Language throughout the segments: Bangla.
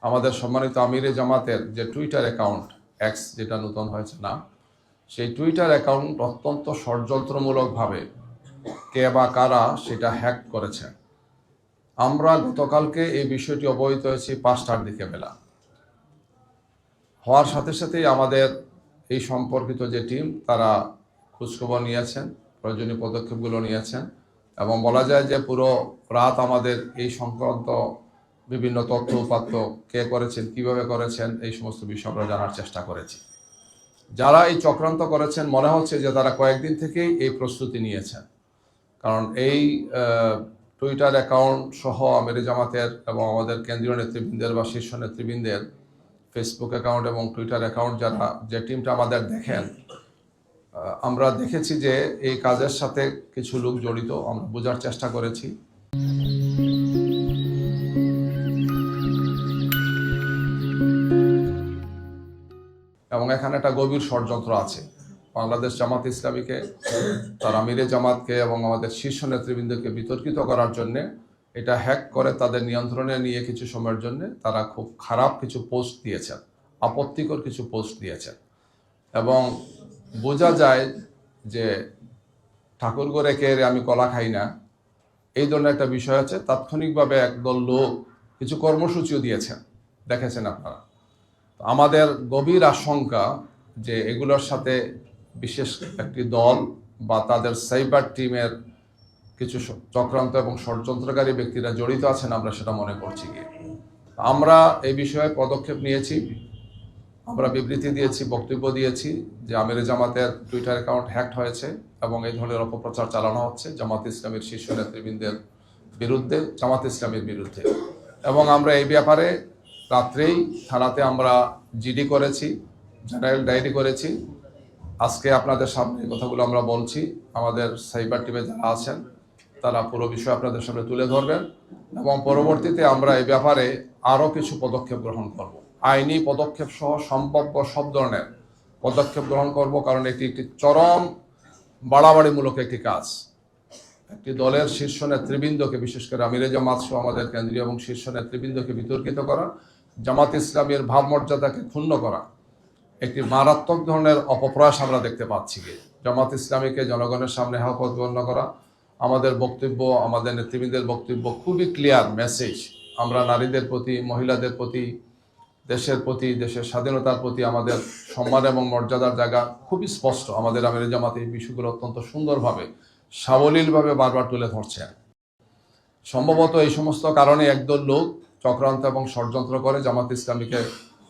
আমাদের সম্মানিত আমিরে জামাতের যে টুইটার অ্যাকাউন্ট এক্স, যেটা নতুন হয়েছে নাম, সেই টুইটার অ্যাকাউন্ট অত্যন্ত ষড়যন্ত্রমূলকভাবে কে বা কারা সেটা হ্যাক করেছে। আমরা গতকালকে এই বিষয়টি অবহিত হয়েছি 5টার দিকে বেলা। হওয়ার সাথে সাথেই আমাদের এই সম্পর্কিত যে টিম তারা খোঁজখবর নিয়েছেন, প্রয়োজনীয় পদক্ষেপগুলো নিয়েছেন এবং বলা যায় যে পুরো রাত আমাদের এই সংক্রান্ত বিভিন্ন তথ্য উপাত্ত কে করেছেন, কিভাবে করেছেন, এই সমস্ত বিষয় আমরা জানার চেষ্টা করেছি। যারা এই চক্রান্ত করেছেন মনে হচ্ছে যে তারা কয়েকদিন থেকেই এই প্রস্তুতি নিয়েছেন, কারণ এই টুইটার অ্যাকাউন্ট সহ আমিরে জামাতের এবং আমাদের কেন্দ্রীয় নেতৃবৃন্দের বা শীর্ষ নেতৃবৃন্দের ফেসবুক অ্যাকাউন্ট এবং টুইটার অ্যাকাউন্ট যারা যে টিমটা আমাদের দেখেন, আমরা দেখেছি যে এই কাজের সাথে কিছু লোক জড়িত, আমরা বোঝার চেষ্টা করেছি। এবং এখানে একটা গভীর ষড়যন্ত্র আছে। বাংলাদেশ জামাত ইসলামীকে, তার আমিরে জামাতকে এবং আমাদের শীর্ষ নেতৃবৃন্দকে বিতর্কিত করার জন্যে এটা হ্যাক করে তাদের নিয়ন্ত্রণে নিয়ে কিছু সময়ের জন্য তারা খুব খারাপ কিছু পোস্ট দিয়েছেন, আপত্তিকর কিছু পোস্ট দিয়েছেন এবং বোঝা যায় যে ঠাকুর করে কে আমি কলা খাই না, এই ধরনের একটা বিষয় আছে। তাৎক্ষণিকভাবে একদল লোক কিছু কর্মসূচিও দিয়েছেন, দেখেছেন আপনারা। আমাদের গভীর আশঙ্কা যে এগুলোর সাথে বিশেষ একটি দল বা তাদের সাইবার টিমের কিছু চক্রান্ত এবং ষড়যন্ত্রকারী ব্যক্তিরা জড়িত আছেন, আমরা সেটা মনে করছি। গিয়ে আমরা এই বিষয়ে পদক্ষেপ নিয়েছি, আমরা বিবৃতি দিয়েছি, বক্তব্য দিয়েছি যে আমিরে জামাতের টুইটার অ্যাকাউন্ট হ্যাক হয়েছে এবং এই ধরনের অপপ্রচার চালানো হচ্ছে জামাত ইসলামের শীর্ষ নেতৃবৃন্দের বিরুদ্ধে, জামাত ইসলামের বিরুদ্ধে। এবং আমরা এই ব্যাপারে রাত্রেই থানাতে আমরা জিডি করেছি, জেনারেল ডায়েরি করেছি। আজকে আপনাদের সামনে কথাগুলো আমরা বলছি। আমাদের সাইবার টিমে যারা আছেন তারা পুরো বিষয় আপনাদের সামনে তুলে ধরবেন এবং পরবর্তীতে আমরা এই ব্যাপারে আরও কিছু পদক্ষেপ গ্রহণ করব, আইনি পদক্ষেপ সহ সম্ভাব্য সব ধরনের পদক্ষেপ গ্রহণ করব। কারণ এটি একটি চরম বাড়াবাড়িমূলক একটি কাজ। একটি দলের শীর্ষ নেতৃবৃন্দকে, বিশেষ করে আমিরে জামাত সহ আমাদের কেন্দ্রীয় এবং শীর্ষ নেতৃবৃন্দকে বিতর্কিত করা, জামাত ইসলামের ভাবমর্যাদাকে ক্ষুণ্ণ করা, একটি মারাত্মক ধরনের অপপ্রয়াস আমরা দেখতে পাচ্ছি। জামাত ইসলামীকে জনগণের সামনে হক প্রতিপন্ন করা। আমাদের বক্তব্য, আমাদের নেতৃবৃন্দের বক্তব্য খুবই ক্লিয়ার মেসেজ। আমরা নারীদের প্রতি, মহিলাদের প্রতি, দেশের প্রতি, দেশের স্বাধীনতার প্রতি আমাদের সম্মান এবং মর্যাদার জায়গা খুবই স্পষ্ট। আমাদের আমিরে জামাত এই বিষয়গুলো অত্যন্ত সুন্দরভাবে, সাবলীলভাবে বারবার তুলে ধরছেন। সম্ভবত এই সমস্ত কারণে একদল লোক চক্রান্ত এবং ষড়যন্ত্র করে জামাত ইসলামীকে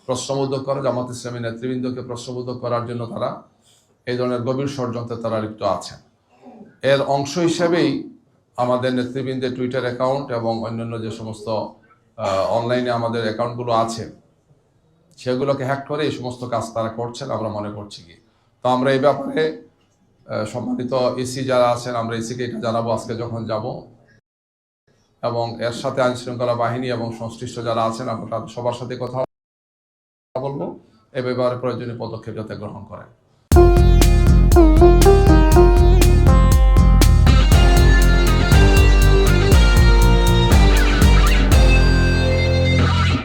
প্রশ্নবোধক করে, জামাত ইসলামী নেতৃবৃন্দকে প্রশ্নবোধক করার জন্য তারা এই ধরনের গভীর ষড়যন্ত্রে তারা লিপ্ত আছেন। এর অংশ হিসেবেই আমাদের নেতৃবৃন্দের টুইটার অ্যাকাউন্ট এবং অন্যান্য যে সমস্ত অনলাইনে আমাদের অ্যাকাউন্টগুলো আছে সেগুলোকে হ্যাক করে এই সমস্ত কাজ তারা করছেন, আমরা মনে করছি। কি তো আমরা এই ব্যাপারে সম্মানিত এসি যারা আছেন, আমরা এসিকে এটা জানাবো আজকে যখন যাব, এবং এর সাথে আইনশৃঙ্খলা বাহিনী এবং সংশ্লিষ্ট যারা আছেন আমরা তাদের সবার সাথে কথা বলবো এ ব্যাপারে প্রয়োজনীয় পদক্ষেপ যাতে গ্রহণ করেন।